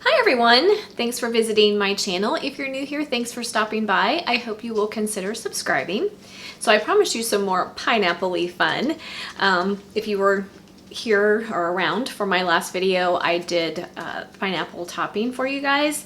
Hi everyone, thanks for visiting my channel. If you're new here, thanks for stopping by. I hope you will consider subscribing. So I promised you some more pineapple-y fun. If you were here or around for my last video, I did pineapple topping for you guys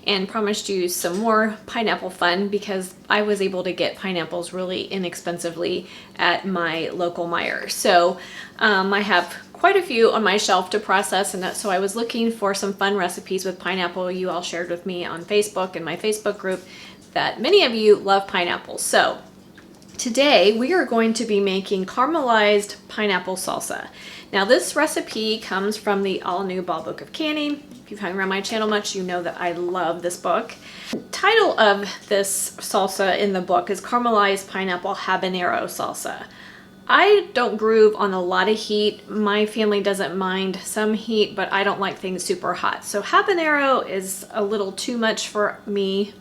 and promised you some more pineapple fun because I was able to get pineapples really inexpensively at my local Meijer. So I have quite a few on my shelf to process, and so I was looking for some fun recipes with pineapple. You all shared with me on Facebook and my Facebook group that many of you love pineapple. So today we are going to be making caramelized pineapple salsa. Now this recipe comes from the all new Ball Book of Canning. If you've hung around my channel much, you know that I love this book. The title of this salsa in the book is Caramelized Pineapple Habanero Salsa. I don't groove on a lot of heat. My family doesn't mind some heat, but I don't like things super hot. So habanero is a little too much for me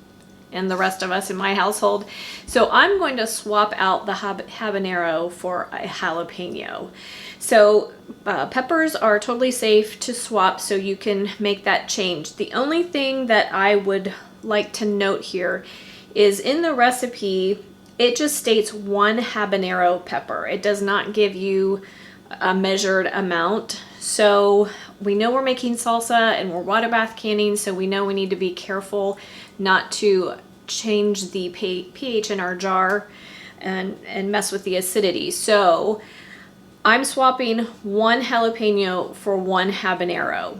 and the rest of us in my household. So I'm going to swap out the habanero for a jalapeno. So peppers are totally safe to swap, so you can make that change. The only thing that I would like to note here is in the recipe, it just states 1 habanero pepper. It does not give you a measured amount. So we know we're making salsa and we're water bath canning, so we know we need to be careful not to change the pH in our jar and mess with the acidity. So I'm swapping 1 jalapeno for 1 habanero.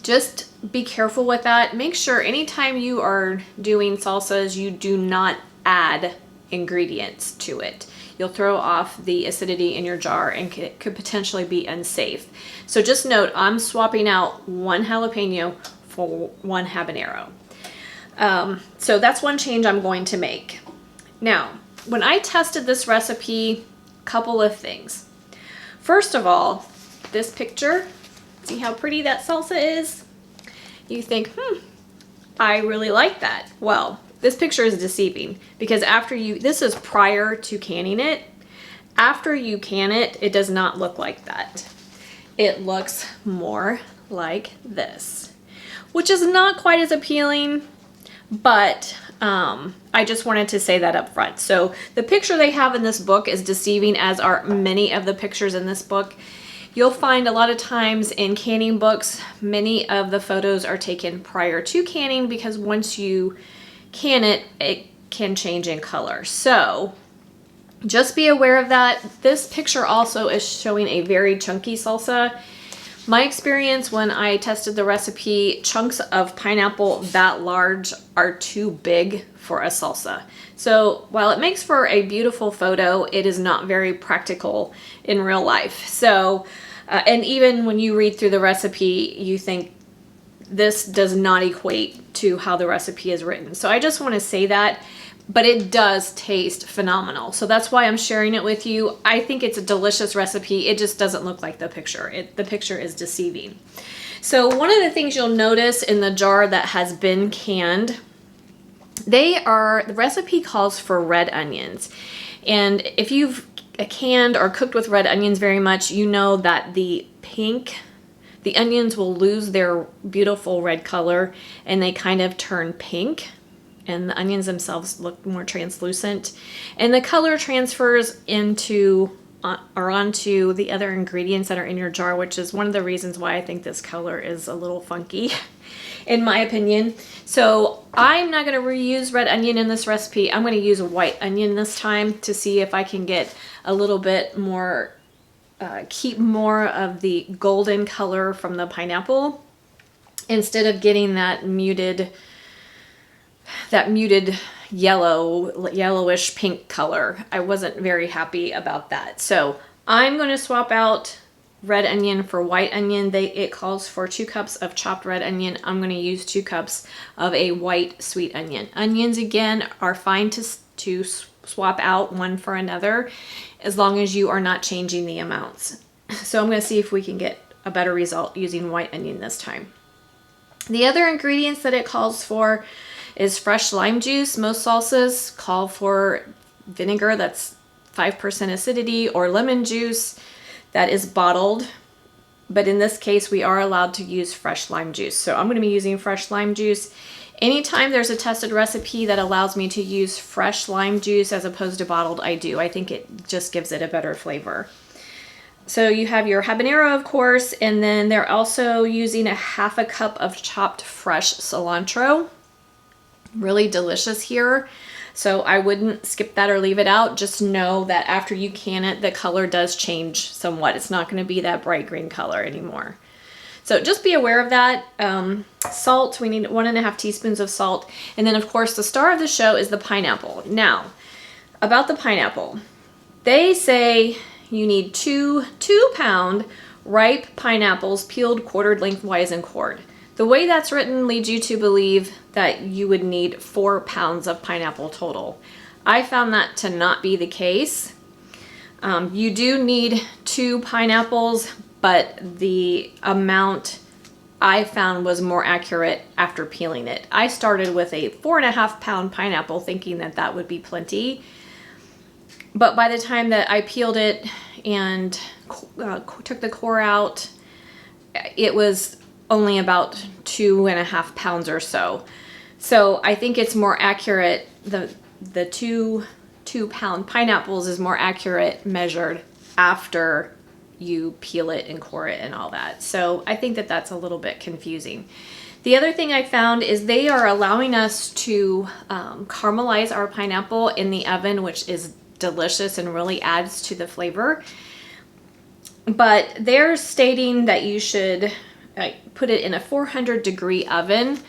Just be careful with that. Make sure anytime you are doing salsas, you do not add ingredients to it. You'll throw off the acidity in your jar and it could potentially be unsafe. So just note, I'm swapping out 1 jalapeno for 1 habanero. So that's one change I'm going to make. Now, when I tested this recipe, a couple of things. First of all, this picture, see how pretty that salsa is? You think, I really like that. Well, this picture is deceiving because this is prior to canning it. After you can it, it does not look like that. It looks more like this, which is not quite as appealing, but I just wanted to say that up front. So the picture they have in this book is deceiving, as are many of the pictures in this book. You'll find a lot of times in canning books, many of the photos are taken prior to canning because once you can it can change in color. So just be aware of that. This picture also is showing a very chunky salsa. My experience when I tested the recipe, chunks of pineapple that large are too big for a salsa. So while it makes for a beautiful photo, it is not very practical in real life. So, and even when you read through the recipe, you think this does not equate to how the recipe is written. So I just want to say that, but it does taste phenomenal. So that's why I'm sharing it with you. I think it's a delicious recipe. It just doesn't look like the picture. The picture is deceiving. So one of the things you'll notice in the jar that has been canned, the recipe calls for red onions. And if you've canned or cooked with red onions very much, you know that the onions will lose their beautiful red color and they kind of turn pink, and the onions themselves look more translucent, and the color transfers onto the other ingredients that are in your jar, which is one of the reasons why I think this color is a little funky in my opinion. So I'm not going to reuse red onion in this recipe. I'm going to use white onion this time to see if I can get a little bit more keep more of the golden color from the pineapple instead of getting that muted yellowish pink color. I wasn't very happy about that. So I'm going to swap out red onion for white onion. It calls for 2 cups of chopped red onion. I'm going to use 2 cups of a white sweet onion. Onions, again, are fine to swap out one for another as long as you are not changing the amounts. So I'm going to see if we can get a better result using white onion this time. The other ingredients that it calls for is fresh lime juice. Most salsas call for vinegar that's 5% acidity or lemon juice that is bottled. but in this case, we are allowed to use fresh lime juice. So I'm gonna be using fresh lime juice. Anytime there's a tested recipe that allows me to use fresh lime juice as opposed to bottled, I do. I think it just gives it a better flavor. So you have your habanero, of course, and then they're also using a half a cup of chopped fresh cilantro. Really delicious here. So I wouldn't skip that or leave it out. Just know that after you can it, the color does change somewhat. It's not going to be that bright green color anymore. So just be aware of that. Salt, we need 1.5 teaspoons of salt. And then of course the star of the show is the pineapple. Now, about the pineapple, they say you need two pound ripe pineapples, peeled, quartered lengthwise and cored. The way that's written leads you to believe that you would need 4 pounds of pineapple total. I found that to not be the case. You do need 2 pineapples, but the amount I found was more accurate after peeling it. I started with a 4.5 pound pineapple thinking that that would be plenty. But by the time that I peeled it and took the core out, it was only about 2.5 pounds or so. So I think it's more accurate. The 2 pound pineapples is more accurate measured after you peel it and core it and all that. So I think that that's a little bit confusing. The other thing I found is they are allowing us to caramelize our pineapple in the oven, which is delicious and really adds to the flavor. But they're stating that you should put it in a 400-degree oven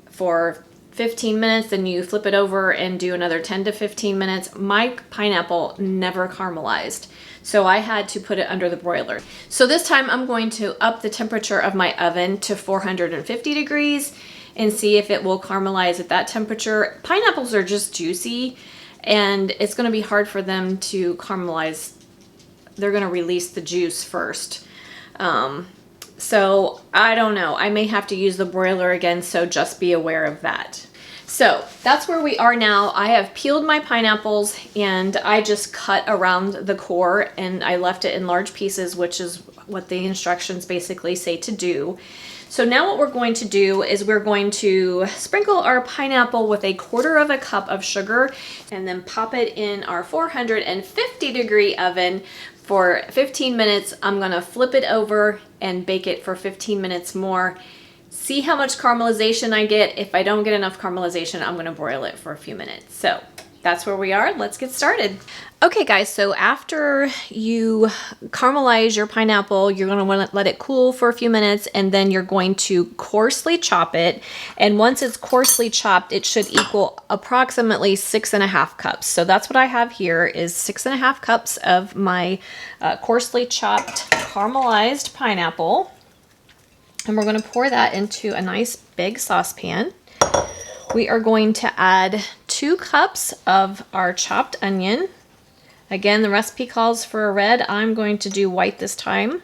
for 15 minutes, then you flip it over and do another 10 to 15 minutes. My pineapple never caramelized, so I had to put it under the broiler. So this time I'm going to up the temperature of my oven to 450 degrees and see if it will caramelize at that temperature. Pineapples are just juicy, and it's going to be hard for them to caramelize. They're going to release the juice first. So I don't know. I may have to use the broiler again, so just be aware of that. So that's where we are now. I have peeled my pineapples and I just cut around the core and I left it in large pieces, which is what the instructions basically say to do. So now what we're going to do is we're going to sprinkle our pineapple with 1/4 cup of sugar and then pop it in our 450-degree oven for 15 minutes. I'm gonna flip it over and bake it for 15 minutes more. See how much caramelization I get. If I don't get enough caramelization, I'm gonna broil it for a few minutes. So that's where we are. Let's get started. Okay guys, so after you caramelize your pineapple, you're gonna wanna let it cool for a few minutes and then you're going to coarsely chop it. And once it's coarsely chopped, it should equal approximately 6.5 cups. So that's what I have here is 6.5 cups of my coarsely chopped caramelized pineapple. And we're gonna pour that into a nice big saucepan. We are going to add 2 cups of our chopped onion. Again, the recipe calls for a red. I'm going to do white this time.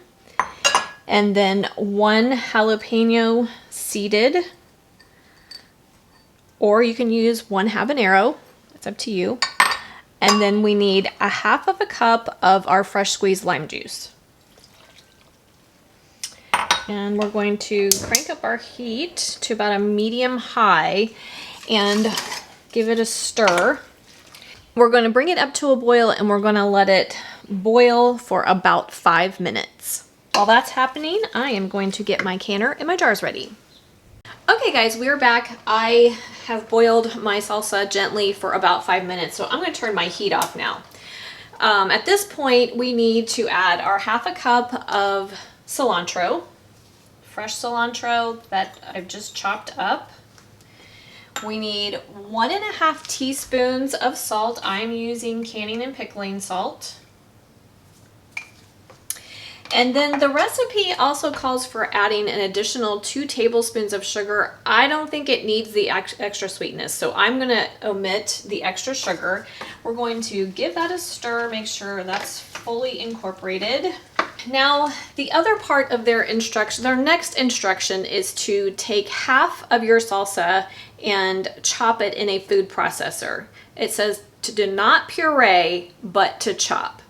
And then 1 jalapeno seeded, or you can use 1 habanero. It's up to you. And then we need 1/2 cup of our fresh squeezed lime juice. And we're going to crank up our heat to about a medium high and give it a stir. We're going to bring it up to a boil and we're going to let it boil for about 5 minutes. While that's happening, I am going to get my canner and my jars ready. Okay guys, we're back. I have boiled my salsa gently for about 5 minutes, so I'm going to turn my heat off now. At this point, we need to add our 1/2 cup of cilantro, fresh cilantro that I've just chopped up. We need 1.5 teaspoons of salt. I'm using canning and pickling salt. And then the recipe also calls for adding an additional 2 tablespoons of sugar. I don't think it needs the extra sweetness, so I'm gonna omit the extra sugar. We're going to give that a stir, make sure that's fully incorporated. Now, the other part of their instruction, their next instruction is to take half of your salsa and chop it in a food processor. It says to do not puree, but to chop.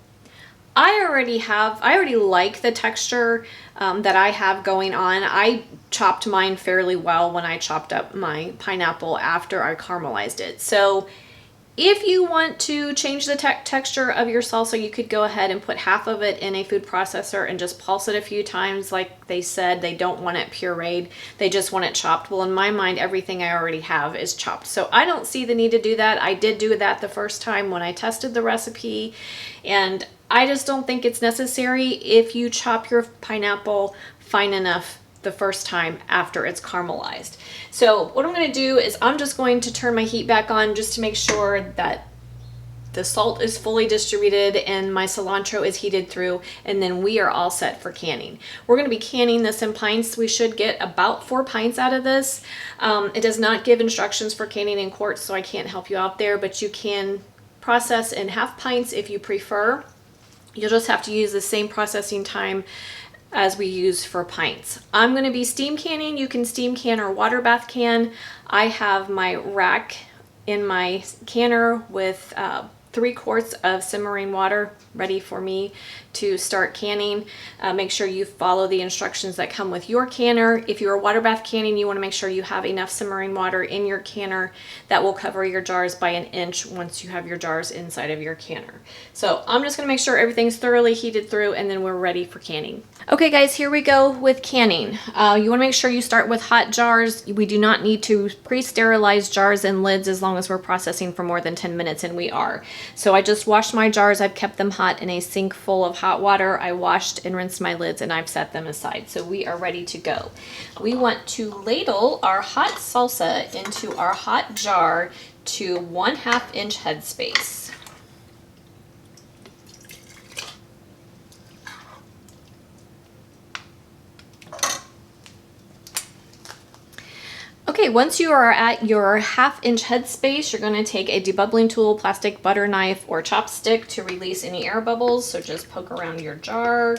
I already like the texture that I have going on. I chopped mine fairly well when I chopped up my pineapple after I caramelized it. So if you want to change the texture of your salsa, you could go ahead and put half of it in a food processor and just pulse it a few times. Like they said, they don't want it pureed. They just want it chopped. Well, in my mind, everything I already have is chopped. So I don't see the need to do that. I did do that the first time when I tested the recipe, and I just don't think it's necessary if you chop your pineapple fine enough the first time after it's caramelized. So what I'm going to do is I'm just going to turn my heat back on just to make sure that the salt is fully distributed and my cilantro is heated through, and then we are all set for canning. We're going to be canning this in pints. We should get about 4 pints out of this. It does not give instructions for canning in quarts, so I can't help you out there, but you can process in half pints if you prefer. You'll just have to use the same processing time as we use for pints. I'm going to be steam canning. You can steam can or water bath can. I have my rack in my canner with 3 quarts of simmering water ready for me to start canning. Make sure you follow the instructions that come with your canner. If you're water bath canning, you want to make sure you have enough simmering water in your canner that will cover your jars by 1 inch once you have your jars inside of your canner. So I'm just going to make sure everything's thoroughly heated through, and then we're ready for canning. Okay guys, here we go with canning. You want to make sure you start with hot jars. We do not need to pre-sterilize jars and lids as long as we're processing for more than 10 minutes, and we are. So I just washed my jars. I've kept them hot in a sink full of hot water. I washed and rinsed my lids, and I've set them aside. So we are ready to go. We want to ladle our hot salsa into our hot jar to 1/2 inch headspace. Okay, once you are at your 1/2 inch headspace, you're going to take a debubbling tool, plastic butter knife, or chopstick to release any air bubbles. So just poke around your jar.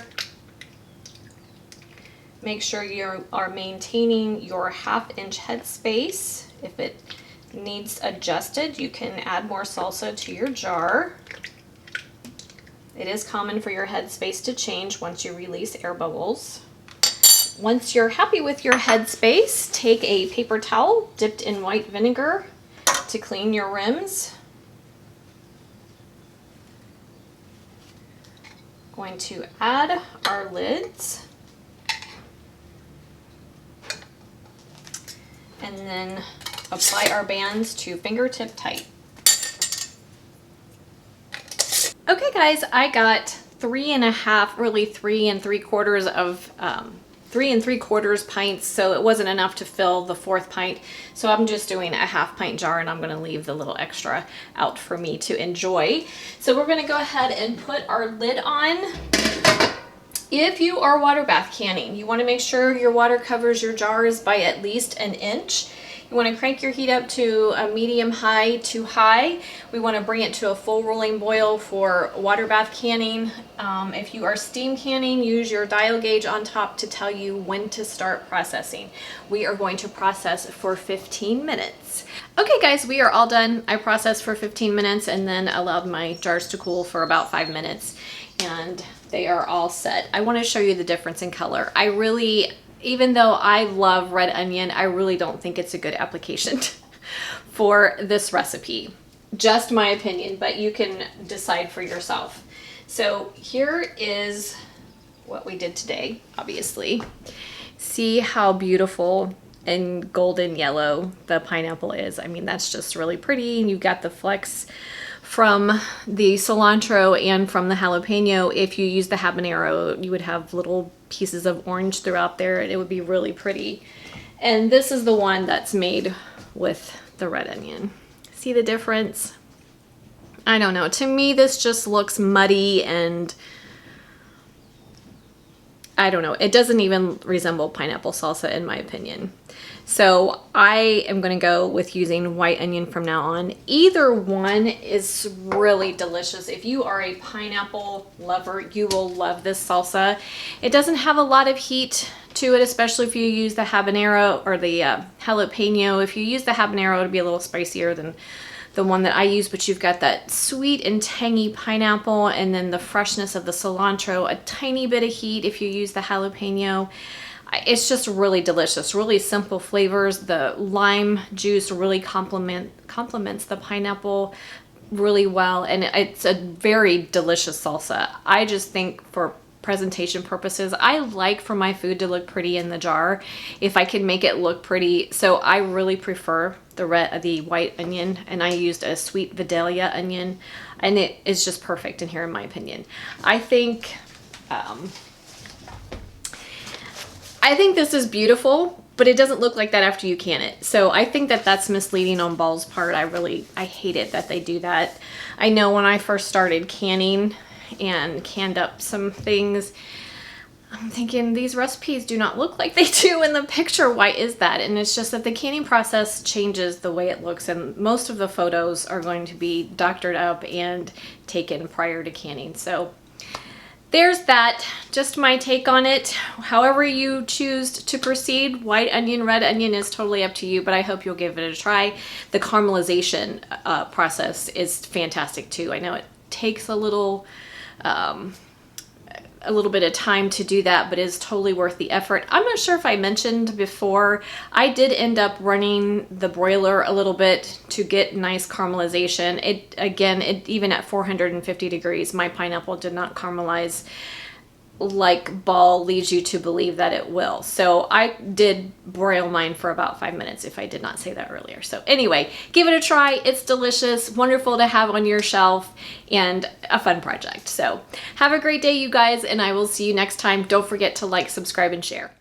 Make sure you are maintaining your 1/2 inch headspace. If it needs adjusted, you can add more salsa to your jar. It is common for your headspace to change once you release air bubbles. Once you're happy with your headspace, take a paper towel dipped in white vinegar to clean your rims. Going to add our lids. And then apply our bands to fingertip tight. Okay guys, I got 3.5, really 3 3/4 of 3 3/4 pints, so it wasn't enough to fill the 4th pint. So I'm just doing a 1/2 pint jar, and I'm going to leave the little extra out for me to enjoy. So we're going to go ahead and put our lid on. If you are water bath canning, you want to make sure your water covers your jars by at least 1 inch. You want to crank your heat up to a medium high to high. We want to bring it to a full rolling boil for water bath canning. If you are steam canning, use your dial gauge on top to tell you when to start processing. We are going to process for 15 minutes. Okay guys, we are all done. I processed for 15 minutes and then allowed my jars to cool for about 5 minutes, and they are all set. I want to show you the difference in color. Even though I love red onion, I really don't think it's a good application for this recipe. Just my opinion, but you can decide for yourself. So here is what we did today, obviously. See how beautiful and golden yellow the pineapple is. I mean, that's just really pretty. And you've got the flecks from the cilantro and from the jalapeno. If you use the habanero, you would have little pieces of orange throughout there, and it would be really pretty. And this is the one that's made with the red onion. See the difference? I don't know. To me, this just looks muddy, and I don't know. It doesn't even resemble pineapple salsa in my opinion. So I am going to go with using white onion from now on. Either one is really delicious. If you are a pineapple lover, you will love this salsa. It doesn't have a lot of heat to it, especially if you use the habanero or the jalapeno. If you use the habanero, it'll be a little spicier than the one that I use, but you've got that sweet and tangy pineapple, and then the freshness of the cilantro, a tiny bit of heat if you use the jalapeno. It's just really delicious, really simple flavors. The lime juice really complements the pineapple really well, and it's a very delicious salsa. I just think for presentation purposes, I like for my food to look pretty in the jar if I can make it look pretty. So I really prefer the white onion, and I used a sweet Vidalia onion, and it is just perfect in here in my opinion. I think this is beautiful, but it doesn't look like that after you can it. So I think that that's misleading on Ball's part. I hate it that they do that. I know when I first started canning and canned up some things, I'm thinking these recipes do not look like they do in the picture. Why is that? And it's just that the canning process changes the way it looks, and most of the photos are going to be doctored up and taken prior to canning. So there's that, just my take on it. However you choose to proceed, white onion, red onion is totally up to you, but I hope you'll give it a try. The caramelization process is fantastic too. I know it takes a little bit of time to do that, but is totally worth the effort. I'm not sure if I mentioned before, I did end up running the broiler a little bit to get nice caramelization. Even at 450 degrees, my pineapple did not caramelize like Ball leads you to believe that it will. So I did broil mine for about 5 minutes, if I did not say that earlier. So anyway, give it a try. It's delicious, wonderful to have on your shelf, and a fun project. So have a great day, you guys, and I will see you next time. Don't forget to like, subscribe, and share.